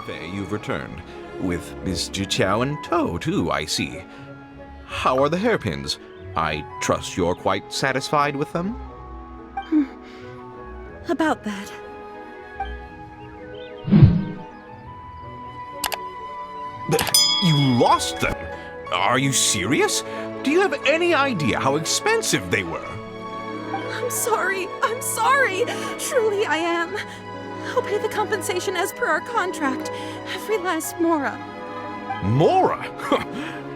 Yanfei, you've returned. With Miss Jiqiao in tow, too, I see. How are the hairpins? I trust you're quite satisfied with them? About that. You lost them? Are you serious? Do you have any idea how expensive they were? I'm sorry. I'm sorry. Truly I am. I'll pay the compensation as per our contract. Every last mora. Mora?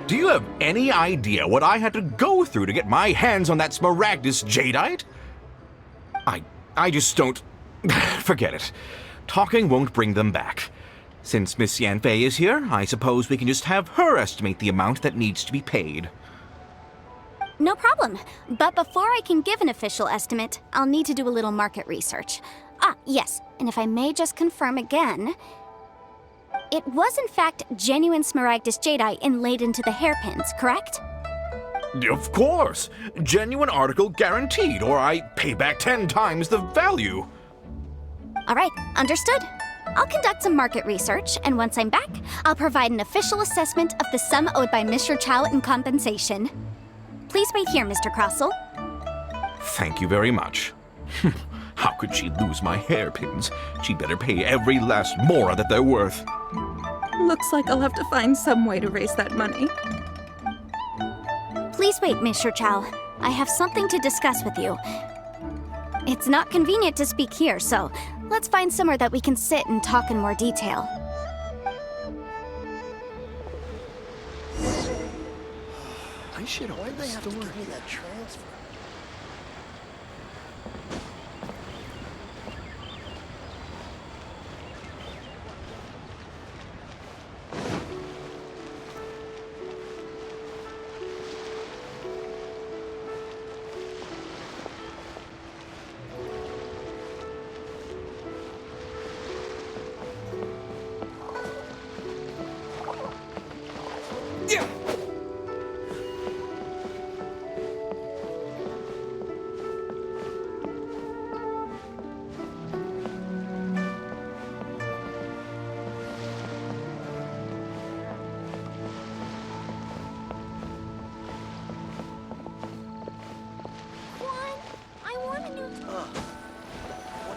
Do you have any idea what I had to go through to get my hands on that Smaragdus jadeite? I just don't... Forget it. Talking won't bring them back. Since Miss Yanfei is here, I suppose we can just have her estimate the amount that needs to be paid. No problem. But before I can give an official estimate, I'll need to do a little market research. Ah, yes. And if I may just confirm again, it was in fact genuine Smaragdus jadeite inlaid into the hairpins, correct? Of course! Genuine article guaranteed, or I pay back 10 times the value. All right, understood. I'll conduct some market research, and once I'm back, I'll provide an official assessment of the sum owed by Mr. Chow in compensation. Please wait here, Mr. Crossell. Thank you very much. How could she lose my hairpins? She'd better pay every last mora that they're worth. Looks like I'll have to find some way to raise that money. Please wait, Mr. Chow. I have something to discuss with you. It's not convenient to speak here, so let's find somewhere that we can sit and talk in more detail. I should have. Why'd they have to give me that transfer?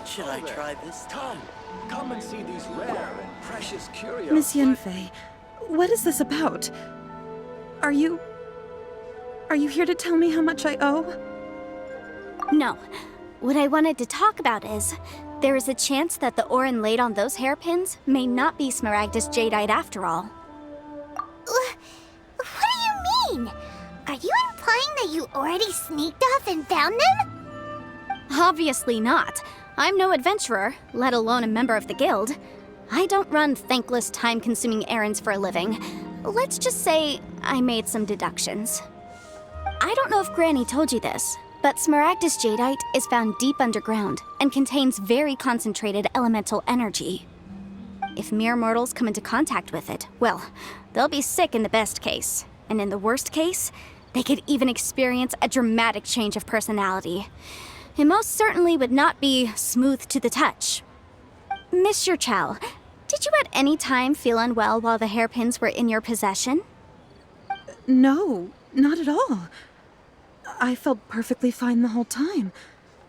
Should I try this time? Come and see these rare and precious curios. Miss Yanfei, what is this about? Are you here to tell me how much I owe? No. What I wanted to talk about is, there is a chance that the ore inlaid on those hairpins may not be Smaragdus jadeite after all. What do you mean? Are you implying that you already sneaked off and found them? Obviously not. I'm no adventurer, let alone a member of the guild. I don't run thankless, time-consuming errands for a living. Let's just say I made some deductions. I don't know if Granny told you this, but Smaragdus jadeite is found deep underground and contains very concentrated elemental energy. If mere mortals come into contact with it, well, they'll be sick in the best case. And in the worst case, they could even experience a dramatic change of personality. It most certainly would not be smooth to the touch. Mr. Chow, did you at any time feel unwell while the hairpins were in your possession? No, not at all. I felt perfectly fine the whole time.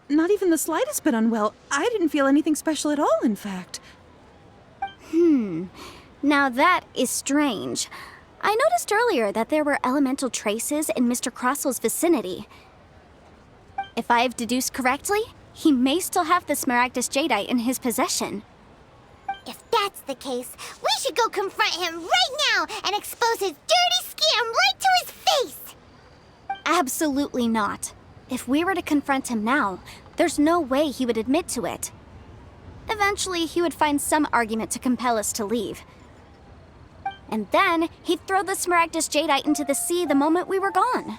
Not even the slightest bit unwell. I didn't feel anything special at all, in fact. Now that is strange. I noticed earlier that there were elemental traces in Mr. Crossell's vicinity. If I've deduced correctly, he may still have the Smaragdus jadeite in his possession. If that's the case, we should go confront him right now and expose his dirty scam right to his face! Absolutely not. If we were to confront him now, there's no way he would admit to it. Eventually, he would find some argument to compel us to leave. And then, he'd throw the Smaragdus jadeite into the sea the moment we were gone.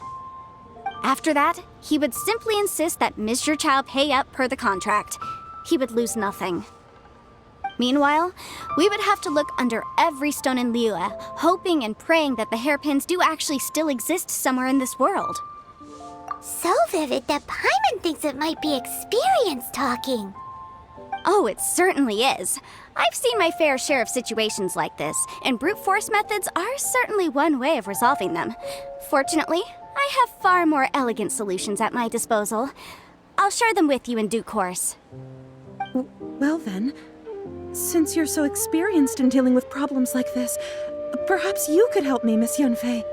After that, he would simply insist that Mr. Chow pay up per the contract. He would lose nothing. Meanwhile, we would have to look under every stone in Liyue, hoping and praying that the hairpins do actually still exist somewhere in this world. So vivid that Paimon thinks it might be experience talking. Oh, it certainly is. I've seen my fair share of situations like this, and brute force methods are certainly one way of resolving them. Fortunately, I have far more elegant solutions at my disposal. I'll share them with you in due course. Well then, since you're so experienced in dealing with problems like this, perhaps you could help me, Miss Yunfei.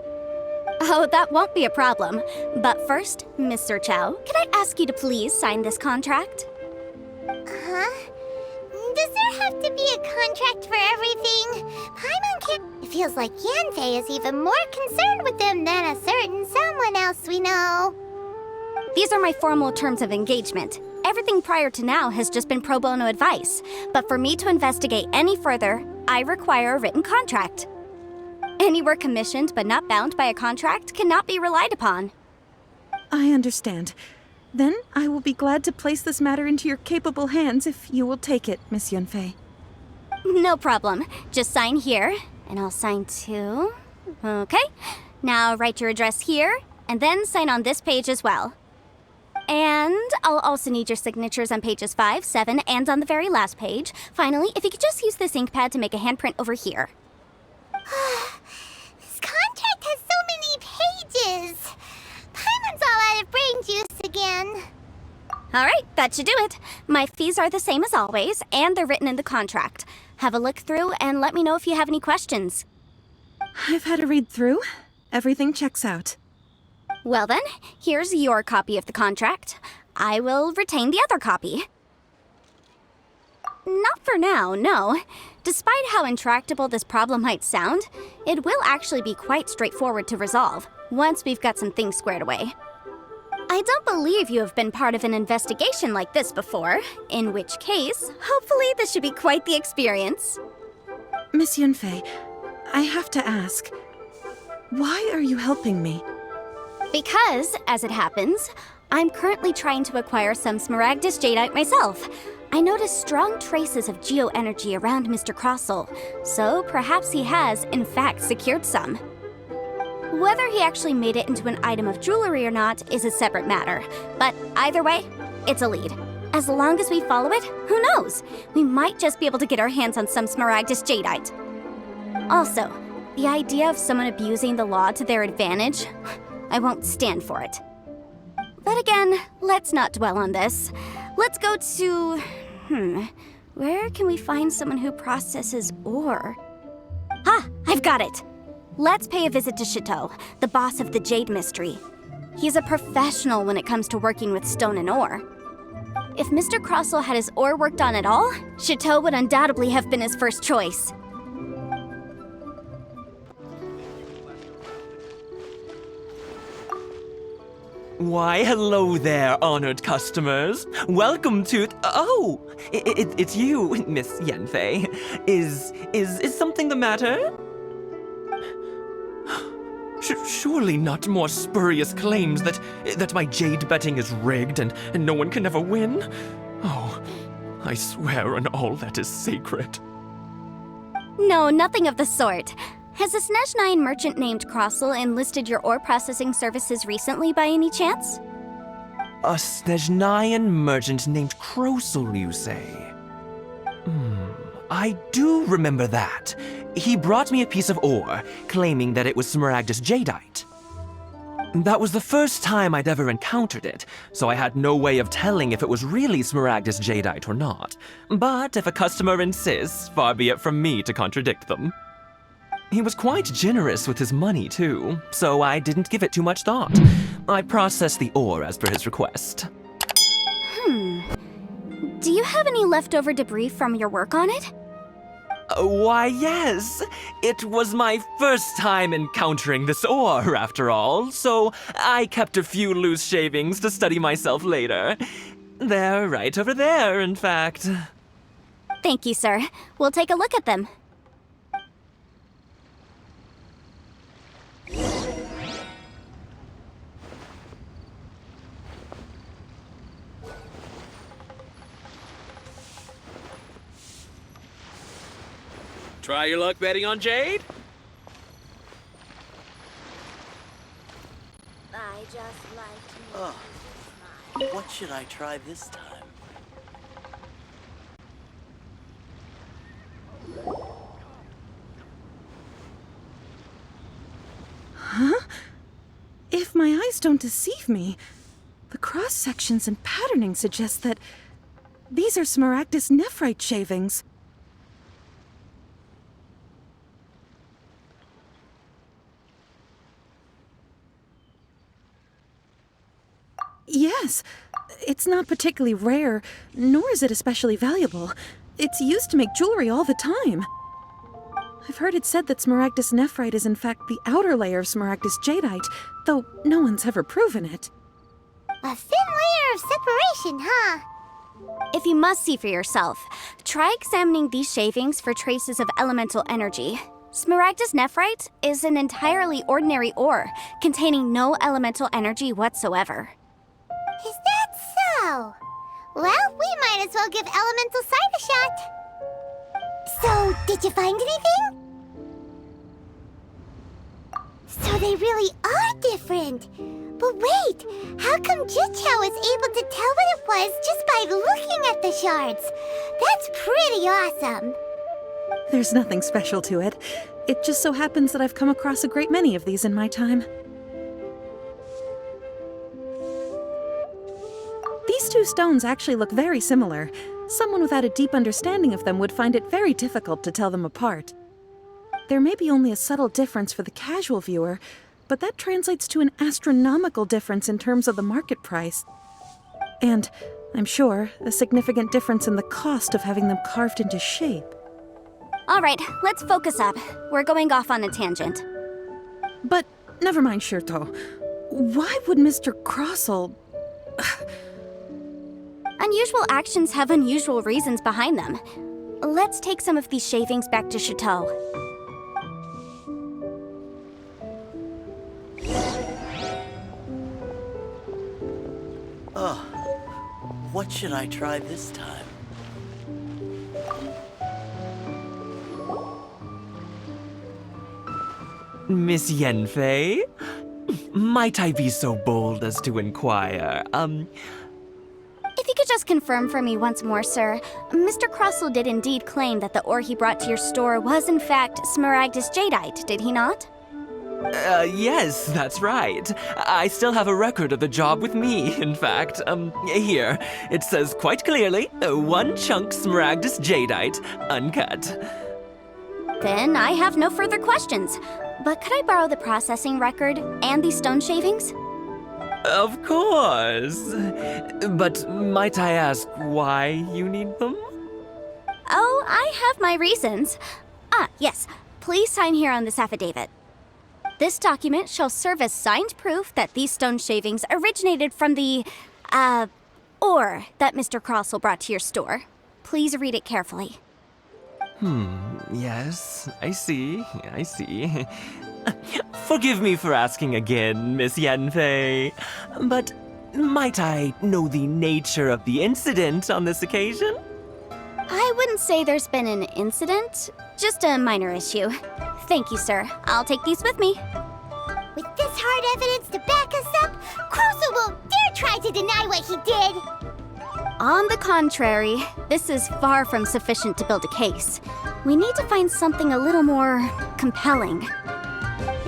Oh, that won't be a problem. But first, Mr. Chow, can I ask you to please sign this contract? Huh? Does there have to be a contract for everything? Paimon can't... It feels like Yanfei is even more concerned with them than a certain someone else we know. These are my formal terms of engagement. Everything prior to now has just been pro bono advice. But for me to investigate any further, I require a written contract. Any work commissioned but not bound by a contract cannot be relied upon. I understand. Then I will be glad to place this matter into your capable hands if you will take it, Miss Yunfei. No problem. Just sign here, and I'll sign too. Okay. Now write your address here, and then sign on this page as well. And I'll also need your signatures on pages 5, 7, and on the very last page. Finally, if you could just use this ink pad to make a handprint over here. This contract has so many pages. Paimon's all out of brain juice again. All right, that should do it. My fees are the same as always, and they're written in the contract. Have a look through and let me know if you have any questions. I've had a read through. Everything checks out. Well then, here's your copy of the contract. I will retain the other copy. Not for now, no. Despite how intractable this problem might sound, it will actually be quite straightforward to resolve, once we've got some things squared away. I don't believe you have been part of an investigation like this before, in which case, hopefully this should be quite the experience. Miss Yunfei, I have to ask, why are you helping me? Because, as it happens, I'm currently trying to acquire some Smaragdus Jadeite myself. I noticed strong traces of geoenergy around Mr. Crossel, so perhaps he has, in fact, secured some. Whether he actually made it into an item of jewelry or not is a separate matter, but either way, it's a lead. As long as we follow it, who knows? We might just be able to get our hands on some Smaragdus Jadeite. Also, the idea of someone abusing the law to their advantage, I won't stand for it. But again, let's not dwell on this. Let's go to... where can we find someone who processes ore? Ah, I've got it! Let's pay a visit to Chateau, the boss of the Jade Mystery. He's a professional when it comes to working with stone and ore. If Mr. Crossel had his ore worked on at all, Chateau would undoubtedly have been his first choice. Why, hello there, honored customers. Welcome to... Oh, it's you, Miss Yanfei. Is something the matter? Surely not more spurious claims that my jade betting is rigged and no one can ever win? Oh, I swear on all that is sacred. No, nothing of the sort. Has a Snezhnine merchant named Crossel enlisted your ore processing services recently by any chance? A Snezhnayan merchant named Crossel, you say? I do remember that. He brought me a piece of ore, claiming that it was Smaragdus Jadeite. That was the first time I'd ever encountered it, so I had no way of telling if it was really Smaragdus Jadeite or not. But if a customer insists, far be it from me to contradict them. He was quite generous with his money, too, so I didn't give it too much thought. I processed the ore as per his request. Do you have any leftover debris from your work on it? Why, yes. It was my first time encountering this ore, after all, so I kept a few loose shavings to study myself later. They're right over there, in fact. Thank you, sir. We'll take a look at them. Try your luck betting on Jade? I just like to What should I try this time? don't deceive me. The cross-sections and patterning suggest that these are Smaragdus nephrite shavings. Yes, it's not particularly rare, nor is it especially valuable. It's used to make jewelry all the time. I've heard it said that Smaragdus nephrite is in fact the outer layer of Smaragdus jadeite, though no one's ever proven it. A thin layer of separation, huh? If you must see for yourself, try examining these shavings for traces of elemental energy. Smaragdus nephrite is an entirely ordinary ore, containing no elemental energy whatsoever. Is that so? Well, we might as well give elemental sight a shot. So, did you find anything? So they really are different. But wait, how come Jichao was able to tell what it was just by looking at the shards? That's pretty awesome. There's nothing special to it. It just so happens that I've come across a great many of these in my time. These two stones actually look very similar. Someone without a deep understanding of them would find it very difficult to tell them apart. There may be only a subtle difference for the casual viewer, but that translates to an astronomical difference in terms of the market price. And, I'm sure, a significant difference in the cost of having them carved into shape. All right, let's focus up. We're going off on a tangent. But, never mind, Shirto. Why would Mr. Crossell... Unusual actions have unusual reasons behind them. Let's take some of these shavings back to Chateau. What should I try this time? Miss Yanfei? Might I be so bold as to inquire, If you could just confirm for me once more, sir. Mr. Crossell did indeed claim that the ore he brought to your store was in fact Smaragdus jadeite, did he not? Yes, that's right. I still have a record of the job with me, in fact. Here. It says quite clearly, 1 chunk Smaragdus jadeite, uncut. Then I have no further questions. But could I borrow the processing record and these stone shavings? Of course. But might I ask why you need them? Oh, I have my reasons. Yes. Please sign here on this affidavit. This document shall serve as signed proof that these stone shavings originated from the, ore that Mr. Crossell brought to your store. Please read it carefully. Yes, I see. Forgive me for asking again, Miss Yanfei, but might I know the nature of the incident on this occasion? I wouldn't say there's been an incident, just a minor issue. Thank you, sir. I'll take these with me. With this hard evidence to back us up, Crossell won't dare try to deny what he did. On the contrary, this is far from sufficient to build a case. We need to find something a little more compelling.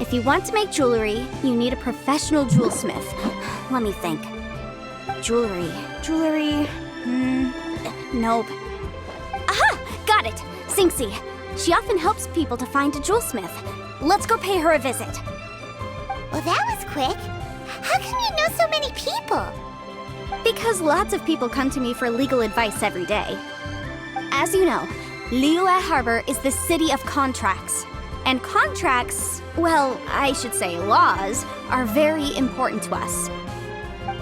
If you want to make jewelry, you need a professional jewelsmith. Let me think. Jewelry. Nope. Aha! Got it! Singxi. She often helps people to find a jewelsmith. Let's go pay her a visit. Well, that was quick. How come you know so many people? Because lots of people come to me for legal advice every day. As you know, Liyue Harbor is the city of contracts. And contracts, well, I should say laws, are very important to us.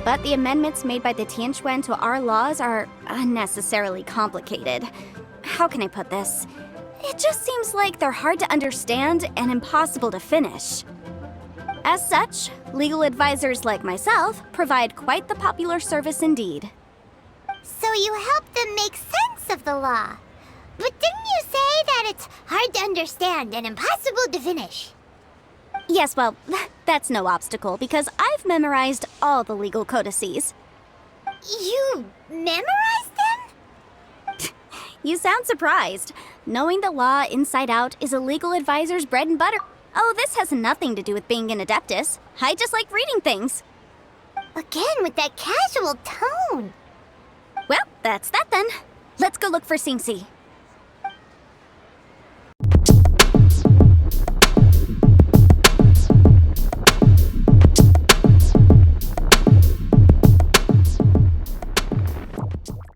But the amendments made by the Tianquan to our laws are unnecessarily complicated. How can I put this? It just seems like they're hard to understand and impossible to finish. As such, legal advisors like myself provide quite the popular service indeed. So you help them make sense of the law. But didn't you say that it's hard to understand and impossible to finish? Yes, well, that's no obstacle because I've memorized all the legal codices. You memorized them? You sound surprised. Knowing the law inside out is a legal advisor's bread and butter. Oh, this has nothing to do with being an adeptus. I just like reading things. Again with that casual tone. Well, that's that then. Let's go look for Sing Si.